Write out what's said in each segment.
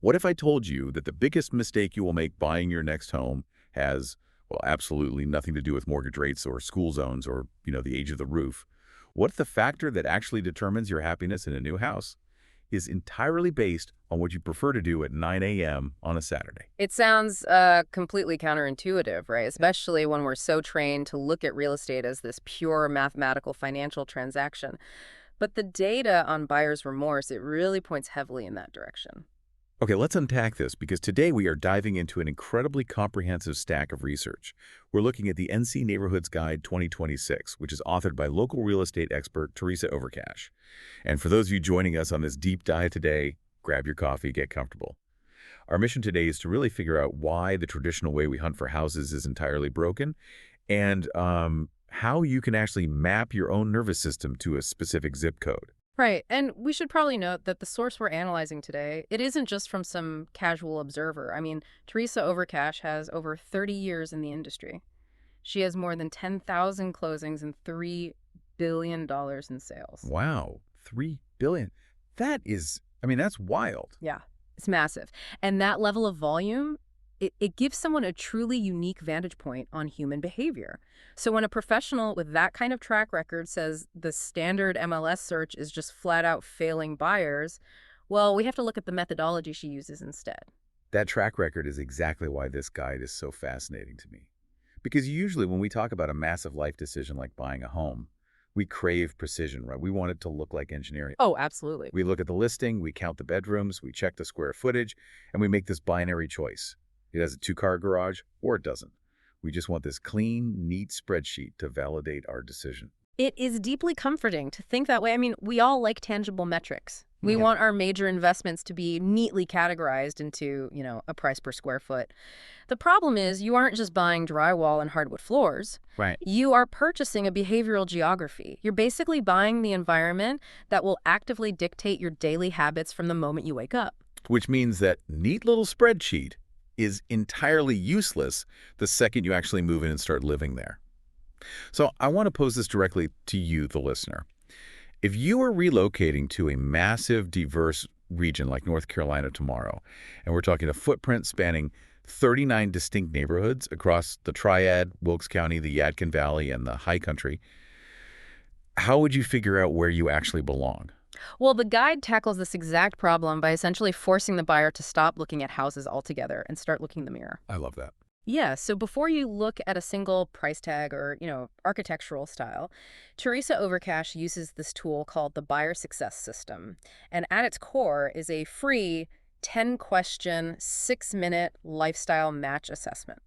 What if I told you that the biggest mistake you will make buying your next home has, well, absolutely nothing to do with mortgage rates or school zones or, the age of the roof? What if the factor that actually determines your happiness in a new house is entirely based on what you prefer to do at 9 a.m. on a Saturday? It sounds completely counterintuitive, right? Especially when we're so trained to look at real estate as this pure mathematical financial transaction. But the data on buyer's remorse, it really points heavily in that direction. Okay, let's unpack this because today we are diving into an incredibly comprehensive stack of research. We're looking at the NC Neighborhoods Guide 2026, which is authored by local real estate expert Teresa Overcash. And for those of you joining us on this deep dive today, grab your coffee, get comfortable. Our mission today is to really figure out why the traditional way we hunt for houses is entirely broken and how you can actually map your own nervous system to a specific zip code. Right. And we should probably note that the source we're analyzing today, it isn't just from some casual observer. I mean, Teresa Overcash has over 30 years in the industry. She has more than 10,000 closings and $3 billion in sales. Wow, 3 billion. That's wild. Yeah, it's massive. And that level of volume, it gives someone a truly unique vantage point on human behavior. So when a professional with that kind of track record says the standard MLS search is just flat out failing buyers, well, we have to look at the methodology she uses instead. That track record is exactly why this guide is so fascinating to me. Because usually when we talk about a massive life decision like buying a home, we crave precision, right? We want it to look like engineering. Oh, absolutely. We look at the listing, we count the bedrooms, we check the square footage, and we make this binary choice. It has a two-car garage or it doesn't. We just want this clean, neat spreadsheet to validate our decision. It is deeply comforting to think that way. I mean, we all like tangible metrics. We want our major investments to be neatly categorized into, a price per square foot. The problem is you aren't just buying drywall and hardwood floors. Right. You are purchasing a behavioral geography. You're basically buying the environment that will actively dictate your daily habits from the moment you wake up. Which means that neat little spreadsheet is entirely useless the second you actually move in and start living there. So I want to pose this directly to you, the listener. If you are relocating to a massive, diverse region like North Carolina tomorrow, and we're talking a footprint spanning 39 distinct neighborhoods across the Triad, Wilkes County, the Yadkin Valley, and the High Country, how would you figure out where you actually belong? Well, the guide tackles this exact problem by essentially forcing the buyer to stop looking at houses altogether and start looking in the mirror. I love that. Yeah, so before you look at a single price tag or, architectural style, Teresa Overcash uses this tool called the Buyer Success System. And at its core is a free 10-question, 6-minute lifestyle match assessment.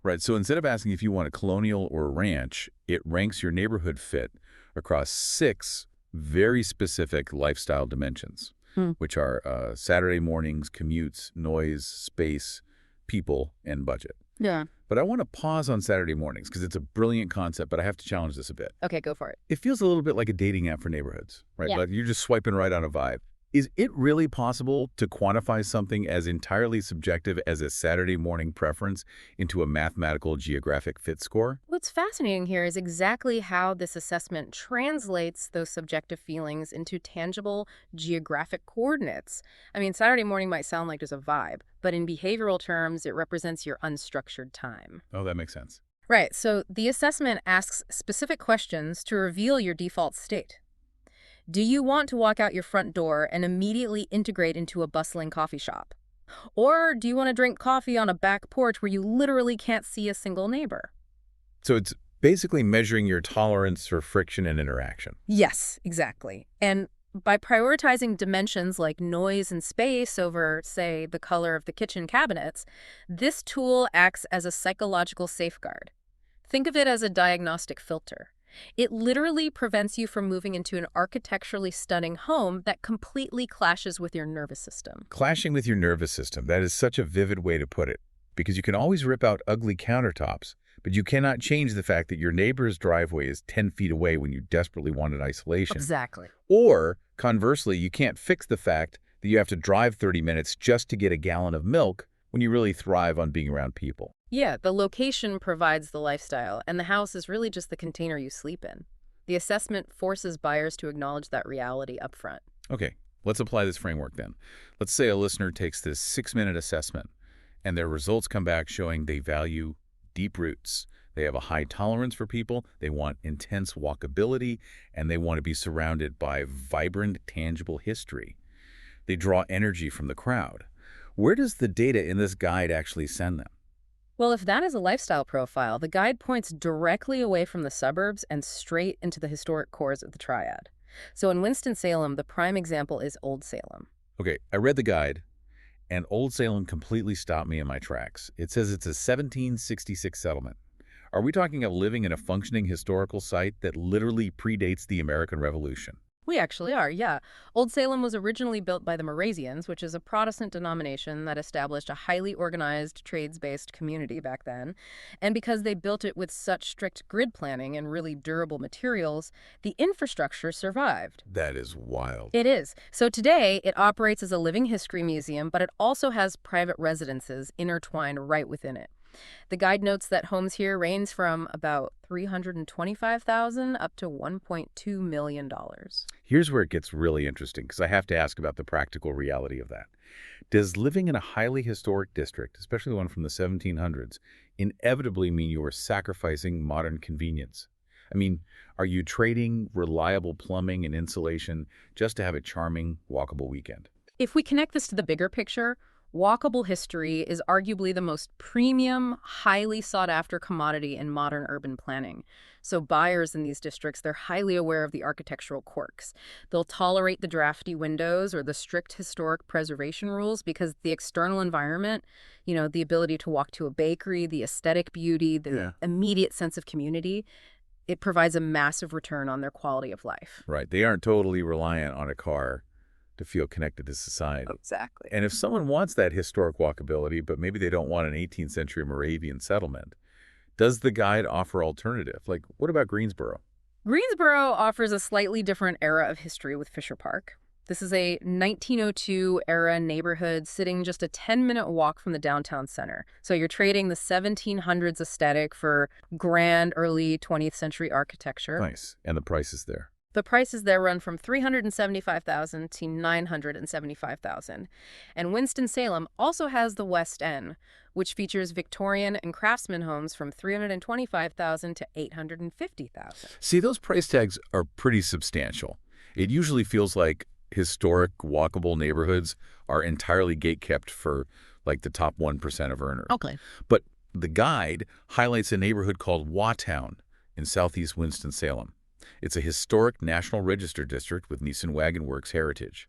Right, so instead of asking if you want a colonial or a ranch, it ranks your neighborhood fit across 6 very specific lifestyle dimensions, which are Saturday mornings, commutes, noise, space, people, and budget. Yeah. But I want to pause on Saturday mornings because it's a brilliant concept, but I have to challenge this a bit. Okay, go for it. It feels a little bit like a dating app for neighborhoods, right? Yeah. Like you're just swiping right on a vibe. Is it really possible to quantify something as entirely subjective as a Saturday morning preference into a mathematical geographic fit score? What's fascinating here is exactly how this assessment translates those subjective feelings into tangible geographic coordinates. I mean, Saturday morning might sound like just a vibe, but in behavioral terms, it represents your unstructured time. Oh, that makes sense. Right, so the assessment asks specific questions to reveal your default state. Do you want to walk out your front door and immediately integrate into a bustling coffee shop? Or do you want to drink coffee on a back porch where you literally can't see a single neighbor? So it's basically measuring your tolerance for friction and interaction. Yes, exactly. And by prioritizing dimensions like noise and space over, say, the color of the kitchen cabinets, this tool acts as a psychological safeguard. Think of it as a diagnostic filter. It literally prevents you from moving into an architecturally stunning home that completely clashes with your nervous system. Clashing with your nervous system, that is such a vivid way to put it, because you can always rip out ugly countertops, but you cannot change the fact that your neighbor's driveway is 10 feet away when you desperately wanted isolation. Exactly. Or, conversely, you can't fix the fact that you have to drive 30 minutes just to get a gallon of milk when you really thrive on being around people. Yeah, the location provides the lifestyle, and the house is really just the container you sleep in. The assessment forces buyers to acknowledge that reality up front. Okay, Let's apply this framework then. Let's say a listener takes this 6-minute assessment, and their results come back showing they value deep roots. They have a high tolerance for people, they want intense walkability, and they want to be surrounded by vibrant, tangible history. They draw energy from the crowd. Where does the data in this guide actually send them? Well, if that is a lifestyle profile, the guide points directly away from the suburbs and straight into the historic cores of the triad. So in Winston-Salem, the prime example is Old Salem. Okay, I read the guide, and Old Salem completely stopped me in my tracks. It says it's a 1766 settlement. Are we talking of living in a functioning historical site that literally predates the American Revolution? We actually are, yeah. Old Salem was originally built by the Moravians, which is a Protestant denomination that established a highly organized, trades-based community back then. And because they built it with such strict grid planning and really durable materials, the infrastructure survived. That is wild. It is. So today, it operates as a living history museum, but it also has private residences intertwined right within it. The guide notes that homes here range from about $325,000 up to $1.2 million. Here's where it gets really interesting, because I have to ask about the practical reality of that. Does living in a highly historic district, especially one from the 1700s, inevitably mean you are sacrificing modern convenience? I mean, are you trading reliable plumbing and insulation just to have a charming, walkable weekend? If we connect this to the bigger picture, walkable history is arguably the most premium, highly sought-after commodity in modern urban planning. So buyers in these districts, they're highly aware of the architectural quirks. They'll tolerate the drafty windows or the strict historic preservation rules because the external environment, the ability to walk to a bakery, the aesthetic beauty, the immediate sense of community, it provides a massive return on their quality of life. Right. They aren't totally reliant on a car to feel connected to society. Exactly. And if someone wants that historic walkability, but maybe they don't want an 18th century Moravian settlement, does the guide offer alternative? Like, what about Greensboro? Greensboro offers a slightly different era of history with Fisher Park. This is a 1902-era neighborhood sitting just a 10-minute walk from the downtown center. So you're trading the 1700s aesthetic for grand early 20th century architecture. Nice. And the price is there. The prices there run from $375,000 to $975,000. And Winston-Salem also has the West End, which features Victorian and Craftsman homes from $325,000 to $850,000. See, those price tags are pretty substantial. It usually feels like historic, walkable neighborhoods are entirely gatekept for, like, the top 1% of earners. Okay. But the guide highlights a neighborhood called Waughtown in southeast Winston-Salem. It's a historic National Register district with Nissan Wagon Works heritage.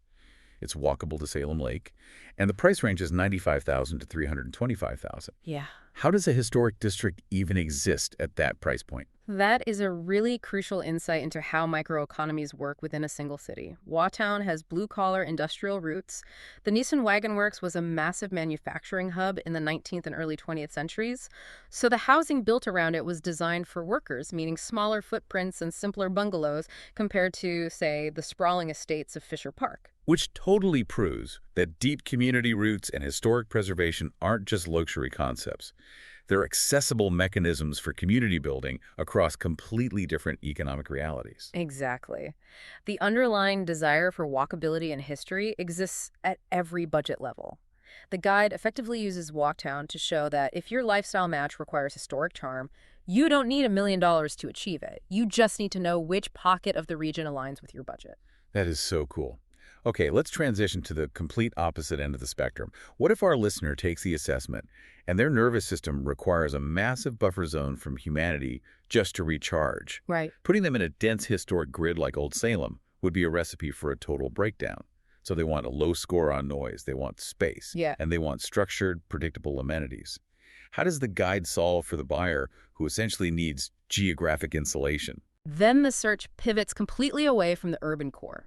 It's walkable to Salem Lake, and the price range is $95,000 to $325,000. Yeah. How does a historic district even exist at that price point? That is a really crucial insight into how microeconomies work within a single city. Waughtown has blue-collar industrial roots. The Nissan Wagon Works was a massive manufacturing hub in the 19th and early 20th centuries, so the housing built around it was designed for workers, meaning smaller footprints and simpler bungalows compared to, say, the sprawling estates of Fisher Park. Which totally proves that deep community roots and historic preservation aren't just luxury concepts. They're accessible mechanisms for community building across completely different economic realities. Exactly. The underlying desire for walkability and history exists at every budget level. The guide effectively uses Walktown to show that if your lifestyle match requires historic charm, you don't need $1 million to achieve it. You just need to know which pocket of the region aligns with your budget. That is so cool. Okay, let's transition to the complete opposite end of the spectrum. What if our listener takes the assessment and their nervous system requires a massive buffer zone from humanity just to recharge? Right. Putting them in a dense historic grid like Old Salem would be a recipe for a total breakdown. So they want a low score on noise, they want space, and they want structured, predictable amenities. How does the guide solve for the buyer who essentially needs geographic insulation? Then the search pivots completely away from the urban core.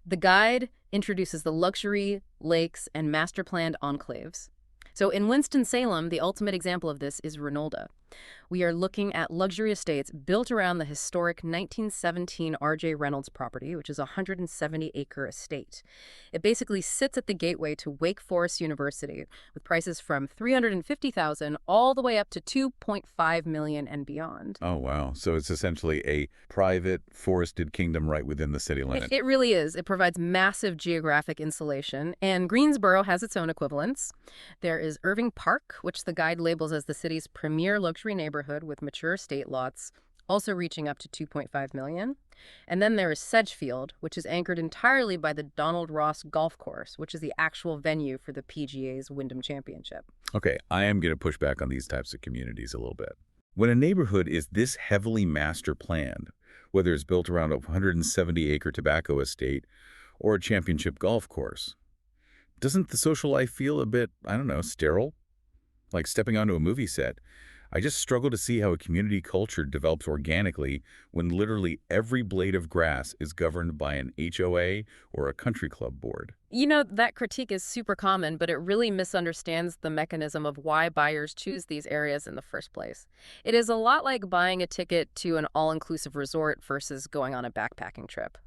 The guide introduces the luxury, lakes, and master-planned enclaves. So in Winston-Salem, the ultimate example of this is Renolda. We are looking at luxury estates built around the historic 1917 R.J. Reynolds property, which is a 170-acre estate. It basically sits at the gateway to Wake Forest University, with prices from $350,000 all the way up to $2.5 million and beyond. Oh, wow. So it's essentially a private forested kingdom right within the city limit. It really is. It provides massive geographic insulation, and Greensboro has its own equivalents. There is Irving Park, which the guide labels as the city's premier luxury neighborhood with mature estate lots, also reaching up to $2.5 million. And then there is Sedgefield, which is anchored entirely by the Donald Ross Golf Course, which is the actual venue for the PGA's Wyndham Championship. Okay, I am going to push back on these types of communities a little bit. When a neighborhood is this heavily master planned, whether it's built around a 170-acre tobacco estate or a championship golf course, doesn't the social life feel a bit, I don't know, sterile? Like stepping onto a movie set. I just struggle to see how a community culture develops organically when literally every blade of grass is governed by an HOA or a country club board. That critique is super common, but it really misunderstands the mechanism of why buyers choose these areas in the first place. It is a lot like buying a ticket to an all-inclusive resort versus going on a backpacking trip.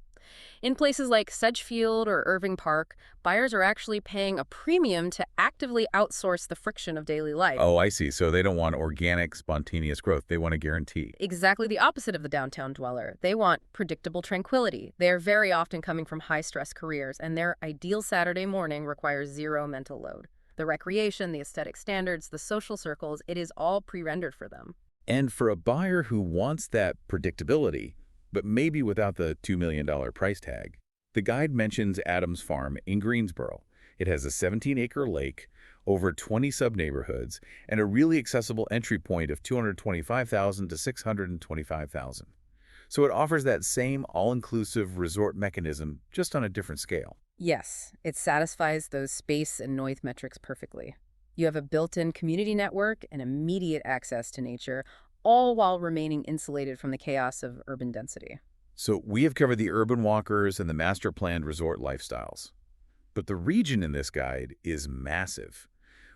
In places like Sedgefield or Irving Park, buyers are actually paying a premium to actively outsource the friction of daily life. Oh, I see. So they don't want organic, spontaneous growth. They want a guarantee. Exactly the opposite of the downtown dweller. They want predictable tranquility. They are very often coming from high-stress careers, and their ideal Saturday morning requires zero mental load. The recreation, the aesthetic standards, the social circles, it is all pre-rendered for them. And for a buyer who wants that predictability, but maybe without the $2 million price tag, the guide mentions Adams Farm in Greensboro. It has a 17-acre lake, over 20 sub-neighborhoods, and a really accessible entry point of $225,000 to $625,000. So it offers that same all-inclusive resort mechanism, just on a different scale. Yes, it satisfies those space and noise metrics perfectly. You have a built-in community network and immediate access to nature, all while remaining insulated from the chaos of urban density. So we have covered the urban walkers and the master-planned resort lifestyles. But the region in this guide is massive.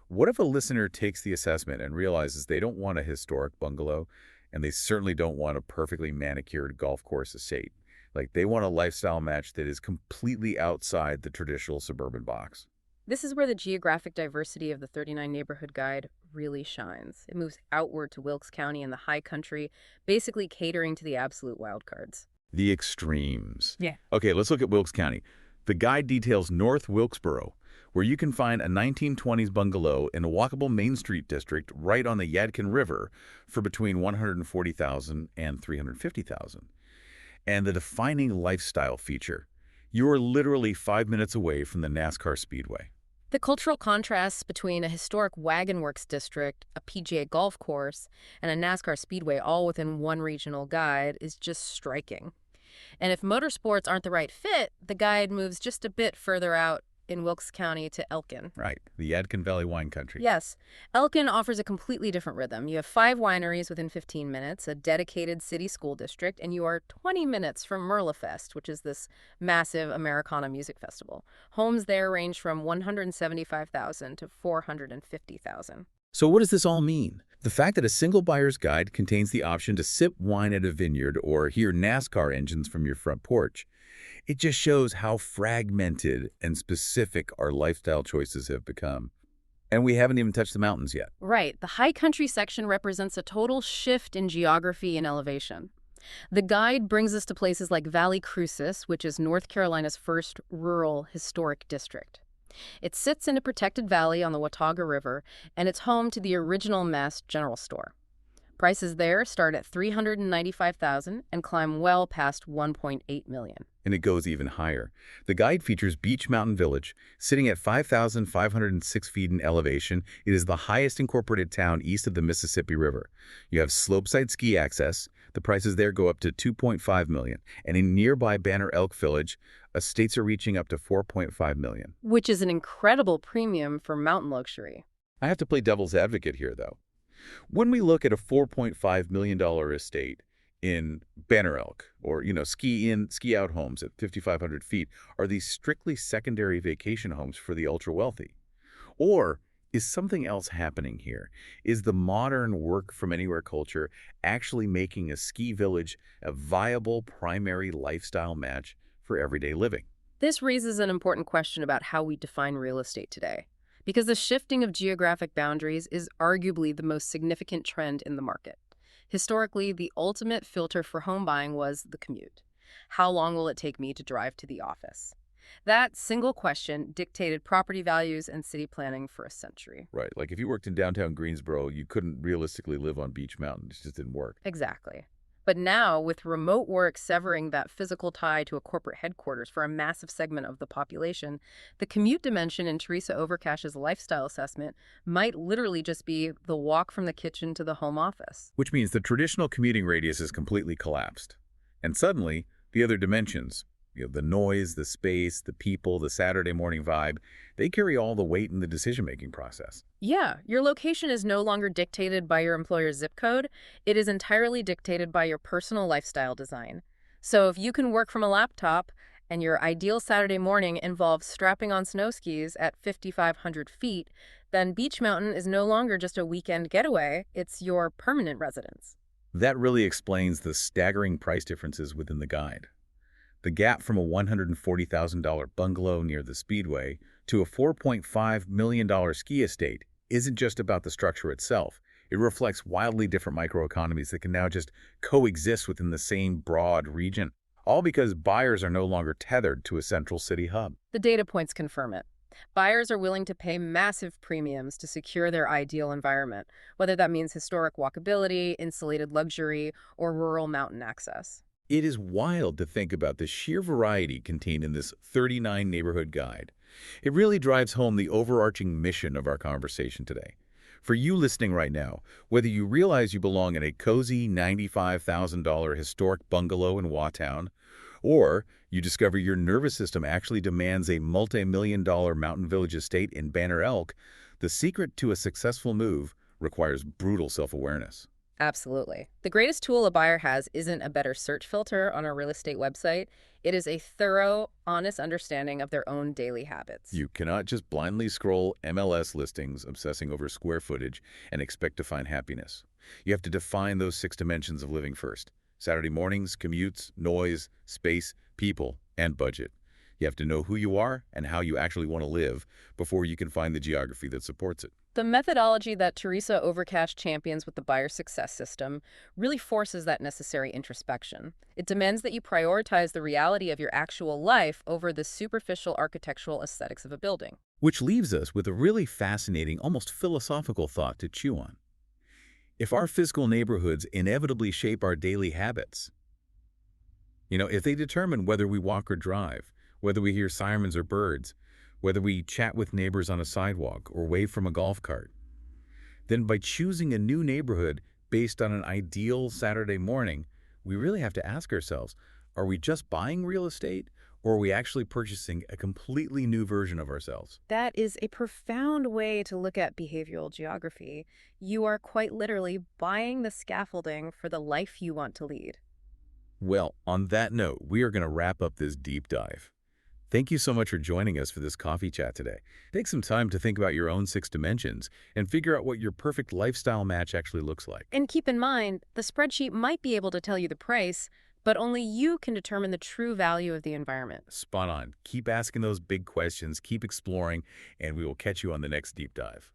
What if a listener takes the assessment and realizes they don't want a historic bungalow, and they certainly don't want a perfectly manicured golf course estate? Like, they want a lifestyle match that is completely outside the traditional suburban box. This is where the geographic diversity of the 39 Neighborhood Guide really shines. It moves outward to Wilkes County and the high country, basically catering to the absolute wildcards. The extremes. Yeah. Okay, let's look at Wilkes County. The guide details North Wilkesboro, where you can find a 1920s bungalow in a walkable Main Street district right on the Yadkin River for between $140,000 and $350,000. And the defining lifestyle feature, you're literally 5 minutes away from the NASCAR Speedway. The cultural contrasts between a historic wagon works district, a PGA golf course, and a NASCAR speedway all within one regional guide is just striking. And if motorsports aren't the right fit, the guide moves just a bit further out in Wilkes County to Elkin. Right, the Yadkin Valley wine country. Yes. Elkin offers a completely different rhythm. You have 5 wineries within 15 minutes, a dedicated city school district, and you are 20 minutes from Merlefest, which is this massive Americana music festival. Homes there range from $175,000 to $450,000. So what does this all mean? The fact that a single buyer's guide contains the option to sip wine at a vineyard or hear NASCAR engines from your front porch, it just shows how fragmented and specific our lifestyle choices have become. And we haven't even touched the mountains yet. Right. The high country section represents a total shift in geography and elevation. The guide brings us to places like Valley Crucis, which is North Carolina's first rural historic district. It sits in a protected valley on the Watauga River, and it's home to the original Mass General Store. Prices there start at $395,000 and climb well past $1.8 million. And it goes even higher. The guide features Beach Mountain Village, sitting at 5,506 feet in elevation. It is the highest incorporated town east of the Mississippi River. You have slopeside ski access. The prices there go up to $2.5 million. And in nearby Banner Elk Village, estates are reaching up to $4.5 million. Which is an incredible premium for mountain luxury. I have to play devil's advocate here, though. When we look at a $4.5 million estate in Banner Elk, or, ski-in, ski-out homes at 5,500 feet, are these strictly secondary vacation homes for the ultra-wealthy? Or Is something else happening here? Is the modern work from anywhere culture actually making a ski village a viable primary lifestyle match for everyday living? This raises an important question about how we define real estate today, because the shifting of geographic boundaries is arguably the most significant trend in the market. Historically, the ultimate filter for home buying was the commute. How long will it take me to drive to the office? That single question dictated property values and city planning for a century. Right. Like if you worked in downtown Greensboro, you couldn't realistically live on Beach Mountain. It just didn't work. Exactly. But now, with remote work severing that physical tie to a corporate headquarters for a massive segment of the population, the commute dimension in Teresa Overcash's lifestyle assessment might literally just be the walk from the kitchen to the home office. Which means the traditional commuting radius is completely collapsed. And suddenly, the other dimensions, the noise, the space, the people, the Saturday morning vibe, they carry all the weight in the decision-making process. Yeah, your location is no longer dictated by your employer's zip code. It is entirely dictated by your personal lifestyle design. So if you can work from a laptop and your ideal Saturday morning involves strapping on snow skis at 5,500 feet, then Beach Mountain is no longer just a weekend getaway, it's your permanent residence. That really explains the staggering price differences within the guide. The gap from a $140,000 bungalow near the Speedway to a $4.5 million ski estate isn't just about the structure itself. It reflects wildly different microeconomies that can now just coexist within the same broad region, all because buyers are no longer tethered to a central city hub. The data points confirm it. Buyers are willing to pay massive premiums to secure their ideal environment, whether that means historic walkability, insulated luxury, or rural mountain access. It is wild to think about the sheer variety contained in this 39 neighborhood guide. It really drives home the overarching mission of our conversation today. For you listening right now, whether you realize you belong in a cozy $95,000 historic bungalow in Watown, or you discover your nervous system actually demands a multi-million-dollar mountain village estate in Banner Elk, the secret to a successful move requires brutal self-awareness. Absolutely. The greatest tool a buyer has isn't a better search filter on a real estate website. It is a thorough, honest understanding of their own daily habits. You cannot just blindly scroll MLS listings, obsessing over square footage, and expect to find happiness. You have to define those 6 dimensions of living first. Saturday mornings, commutes, noise, space, people, and budget. You have to know who you are and how you actually want to live before you can find the geography that supports it. The methodology that Teresa Overcash champions with the buyer success system really forces that necessary introspection. It demands that you prioritize the reality of your actual life over the superficial architectural aesthetics of a building. Which leaves us with a really fascinating, almost philosophical thought to chew on. If our physical neighborhoods inevitably shape our daily habits, if they determine whether we walk or drive, whether we hear sirens or birds, whether we chat with neighbors on a sidewalk or wave from a golf cart, then by choosing a new neighborhood based on an ideal Saturday morning, we really have to ask ourselves, are we just buying real estate, or are we actually purchasing a completely new version of ourselves? That is a profound way to look at behavioral geography. You are quite literally buying the scaffolding for the life you want to lead. Well, on that note, we are going to wrap up this deep dive. Thank you so much for joining us for this coffee chat today. Take some time to think about your own 6 dimensions and figure out what your perfect lifestyle match actually looks like. And keep in mind, the spreadsheet might be able to tell you the price, but only you can determine the true value of the environment. Spot on. Keep asking those big questions, keep exploring, and we will catch you on the next deep dive.